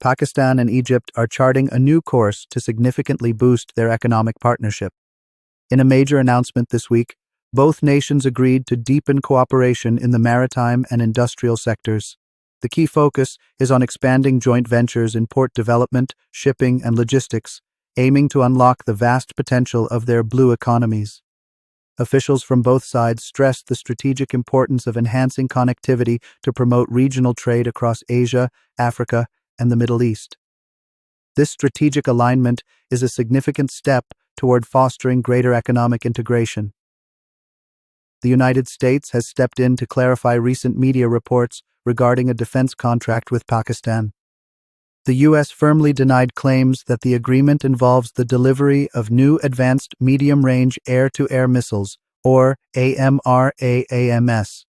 Pakistan and Egypt are charting a new course to significantly boost their economic partnership. In a major announcement this week, both nations agreed to deepen cooperation in the maritime and industrial sectors. The key focus is on expanding joint ventures in port development, shipping, and logistics, aiming to unlock the vast potential of their blue economies. Officials from both sides stressed the strategic importance of enhancing connectivity to promote regional trade across Asia, Africa, and the Middle East. This strategic alignment is a significant step toward fostering greater economic integration. The United States has stepped in to clarify recent media reports regarding a defense contract with Pakistan. The U.S. firmly denied claims that the agreement involves the delivery of new advanced medium-range air-to-air missiles, or AMRAAMS.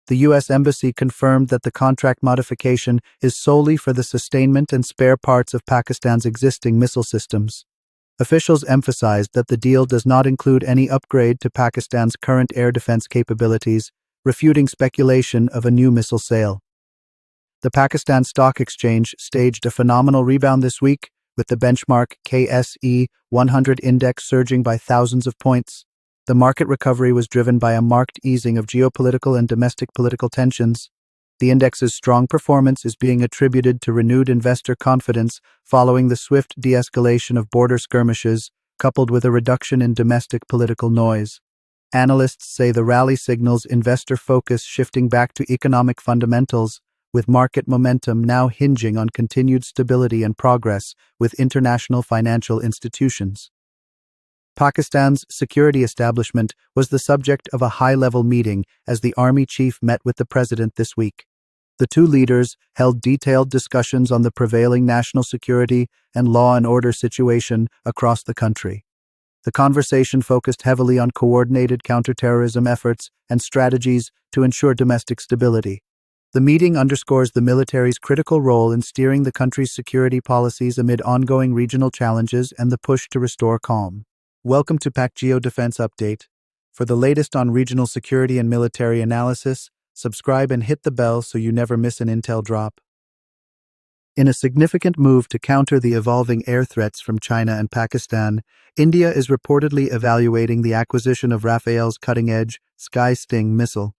The U.S. Embassy confirmed that the contract modification is solely for the sustainment and spare parts of Pakistan's existing missile systems. Officials emphasized that the deal does not include any upgrade to Pakistan's current air defense capabilities, refuting speculation of a new missile sale. The Pakistan Stock Exchange staged a phenomenal rebound this week, with the benchmark KSE 100 index surging by thousands of points. The market recovery was driven by a marked easing of geopolitical and domestic political tensions. The index's strong performance is being attributed to renewed investor confidence following the swift de-escalation of border skirmishes, coupled with a reduction in domestic political noise. Analysts say the rally signals investor focus shifting back to economic fundamentals, with market momentum now hinging on continued stability and progress with international financial institutions. Pakistan's security establishment was the subject of a high-level meeting as the army chief met with the president this week. The two leaders held detailed discussions on the prevailing national security and law and order situation across the country. The conversation focused heavily on coordinated counterterrorism efforts and strategies to ensure domestic stability. The meeting underscores the military's critical role in steering the country's security policies amid ongoing regional challenges and the push to restore calm. Welcome to Pakistangeo Defence Update. For the latest on regional security and military analysis, subscribe and hit the bell so you never miss an intel drop. In a significant move to counter the evolving air threats from China and Pakistan, India is reportedly evaluating the acquisition of Rafael's cutting-edge Sky Sting missile.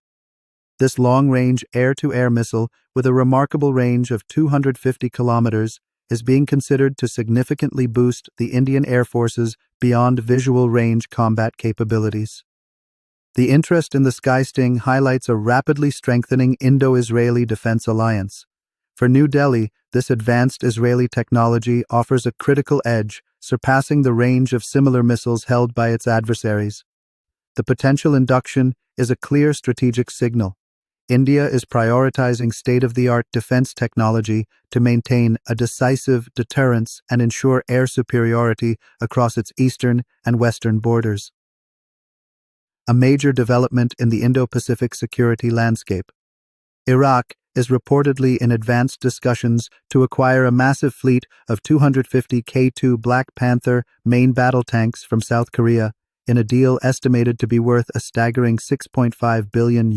This long-range air-to-air missile, with a remarkable range of 250 kilometers, is being considered to significantly boost the Indian Air Force's beyond visual range combat capabilities. The interest in the Sky Sting highlights a rapidly strengthening Indo-Israeli defense alliance. For New Delhi, this advanced Israeli technology offers a critical edge, surpassing the range of similar missiles held by its adversaries. The potential induction is a clear strategic signal. India is prioritizing state-of-the-art defense technology to maintain a decisive deterrence and ensure air superiority across its eastern and western borders. A major development in the Indo-Pacific security landscape. Iraq is reportedly in advanced discussions to acquire a massive fleet of 250 K2 Black Panther main battle tanks from South Korea in a deal estimated to be worth a staggering $6.5 billion.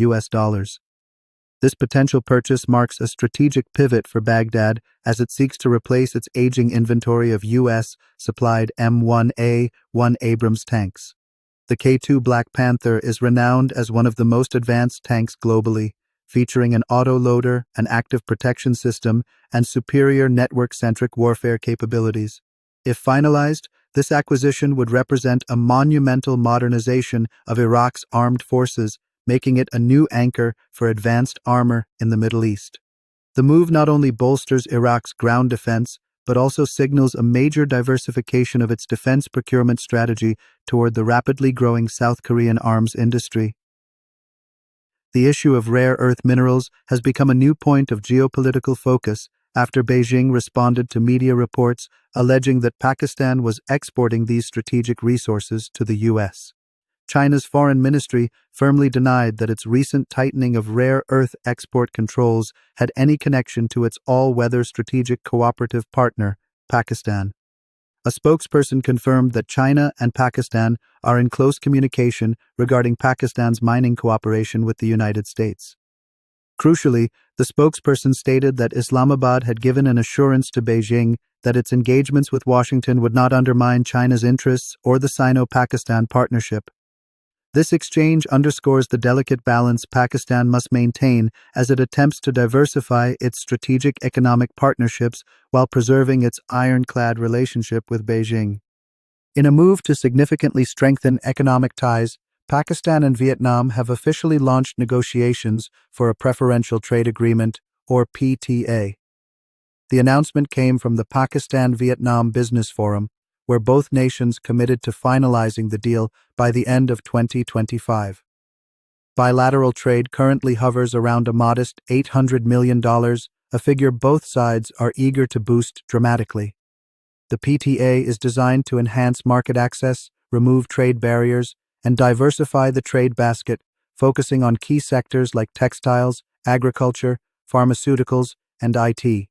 This potential purchase marks a strategic pivot for Baghdad as it seeks to replace its aging inventory of U.S.-supplied M1A1 Abrams tanks. The K2 Black Panther is renowned as one of the most advanced tanks globally, featuring an autoloader, an active protection system, and superior network-centric warfare capabilities. If finalized, this acquisition would represent a monumental modernization of Iraq's armed forces, making it a new anchor for advanced armor in the Middle East. The move not only bolsters Iraq's ground defense, but also signals a major diversification of its defense procurement strategy toward the rapidly growing South Korean arms industry. The issue of rare earth minerals has become a new point of geopolitical focus after Beijing responded to media reports alleging that Pakistan was exporting these strategic resources to the U.S. China's foreign ministry firmly denied that its recent tightening of rare earth export controls had any connection to its all-weather strategic cooperative partner, Pakistan. A spokesperson confirmed that China and Pakistan are in close communication regarding Pakistan's mining cooperation with the United States. Crucially, the spokesperson stated that Islamabad had given an assurance to Beijing that its engagements with Washington would not undermine China's interests or the Sino-Pakistan partnership. This exchange underscores the delicate balance Pakistan must maintain as it attempts to diversify its strategic economic partnerships while preserving its ironclad relationship with Beijing. In a move to significantly strengthen economic ties, Pakistan and Vietnam have officially launched negotiations for a Preferential Trade Agreement, or PTA. The announcement came from the Pakistan-Vietnam Business Forum, where both nations committed to finalizing the deal by the end of 2025. Bilateral trade currently hovers around a modest $800 million, a figure both sides are eager to boost dramatically. The PTA is designed to enhance market access, remove trade barriers, and diversify the trade basket, focusing on key sectors like textiles, agriculture, pharmaceuticals, and IT.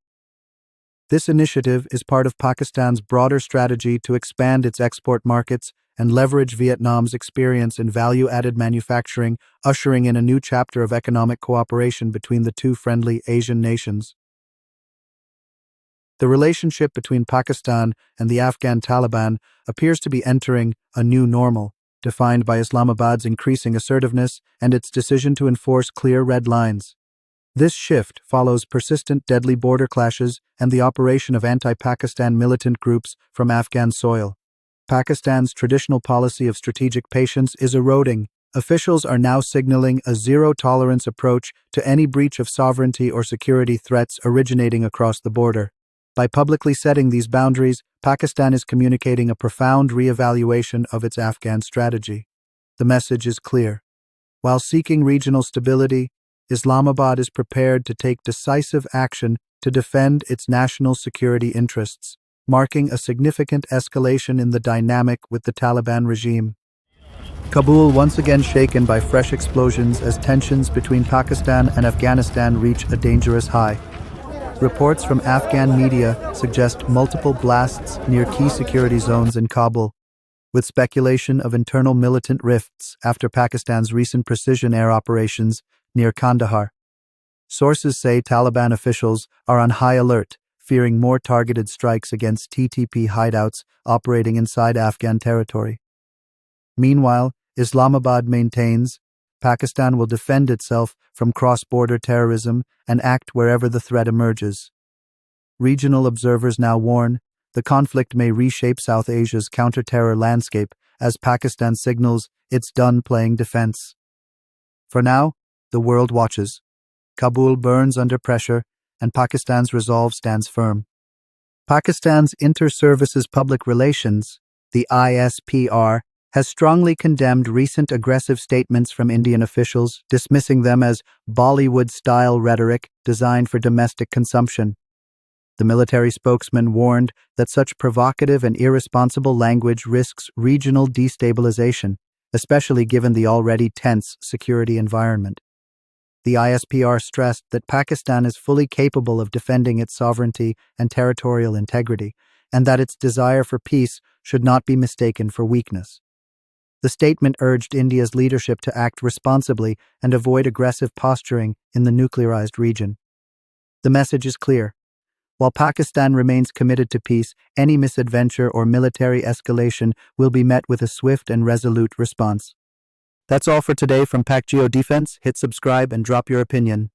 This initiative is part of Pakistan's broader strategy to expand its export markets and leverage Vietnam's experience in value-added manufacturing, ushering in a new chapter of economic cooperation between the two friendly Asian nations. The relationship between Pakistan and the Afghan Taliban appears to be entering a new normal, defined by Islamabad's increasing assertiveness and its decision to enforce clear red lines. This shift follows persistent deadly border clashes and the operation of anti-Pakistan militant groups from Afghan soil. Pakistan's traditional policy of strategic patience is eroding. Officials are now signaling a zero-tolerance approach to any breach of sovereignty or security threats originating across the border. By publicly setting these boundaries, Pakistan is communicating a profound re-evaluation of its Afghan strategy. The message is clear. While seeking regional stability, Islamabad is prepared to take decisive action to defend its national security interests, marking a significant escalation in the dynamic with the Taliban regime. Kabul once again shaken by fresh explosions as tensions between Pakistan and Afghanistan reach a dangerous high. Reports from Afghan media suggest multiple blasts near key security zones in Kabul, with speculation of internal militant rifts after Pakistan's recent precision air operations near Kandahar. Sources say Taliban officials are on high alert, fearing more targeted strikes against TTP hideouts operating inside Afghan territory. Meanwhile, Islamabad maintains Pakistan will defend itself from cross-border terrorism and act wherever the threat emerges. Regional observers now warn the conflict may reshape South Asia's counter-terror landscape as Pakistan signals it's done playing defense. For now, the world watches. Kabul burns under pressure, and Pakistan's resolve stands firm. Pakistan's Inter-Services Public Relations, the ISPR, has strongly condemned recent aggressive statements from Indian officials, dismissing them as Bollywood-Style rhetoric designed for domestic consumption. The military spokesman warned that such provocative and irresponsible language risks regional destabilisation, especially given the already tense security environment. The ISPR stressed that Pakistan is fully capable of defending its sovereignty and territorial integrity, and that its desire for peace should not be mistaken for weakness. The statement urged India's leadership to act responsibly and avoid aggressive posturing in the nuclearized region. The message is clear. While Pakistan remains committed to peace, any misadventure or military escalation will be met with a swift and resolute response. That's all for today from Pakistangeo Defense. Hit subscribe and drop your opinion.